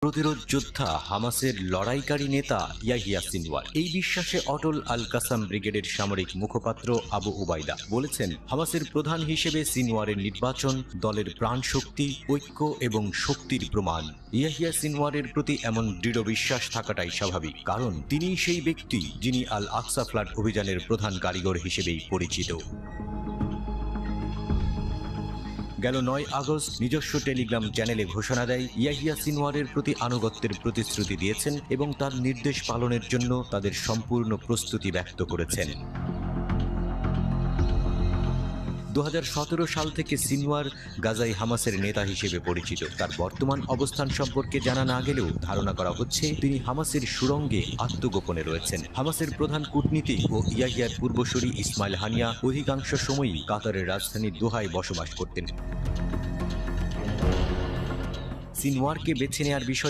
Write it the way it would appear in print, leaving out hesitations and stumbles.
প্রতিরোধ যোদ্ধা হামাসের লড়াইকারী নেতা ইয়াহিয়া সিনওয়ার এই বিশ্বাসে অটল। আল কাসাম ব্রিগেডের সামরিক মুখপাত্র আবু উবাইদা বলেছেন, হামাসের প্রধান হিসেবে সিনওয়ারের নির্বাচন দলের প্রাণশক্তি, ঐক্য এবং শক্তির প্রমাণ। ইয়াহিয়া সিনওয়ারের প্রতি এমন দৃঢ় বিশ্বাস থাকাটাই স্বাভাবিক, কারণ তিনিই সেই ব্যক্তি যিনি আল আকসা ফ্লাড অভিযানের প্রধান কারিগর হিসেবেই পরিচিত। গেল 9 আগস্ট নিজস্ব টেলিগ্রাম চ্যানেলে ঘোষণা দেয়, ইয়াহিয়া সিনওয়ারের প্রতি আনুগত্যের প্রতিশ্রুতি দিয়েছেন এবং তার নির্দেশ পালনের জন্য তাদের সম্পূর্ণ প্রস্তুতি ব্যক্ত করেছেন। 2017 সাল থেকে সিনওয়ার গাজায় হামাসের নেতা হিসেবে পরিচিত। তার বর্তমান অবস্থান সম্পর্কে জানা না গেলেও ধারণা করা হচ্ছে তিনি হামাসের সুড়ঙ্গে আত্মগোপনে রয়েছেন। হামাসের প্রধান কূটনীতিক ও ইয়াহিয়ার পূর্বসূরি ইসমাইল হানিয়া অধিকাংশ সময়ই কাতারের রাজধানী দোহায় বসবাস করতেন। সিনওয়ারকে বেছে নেওয়ার বিষয়ে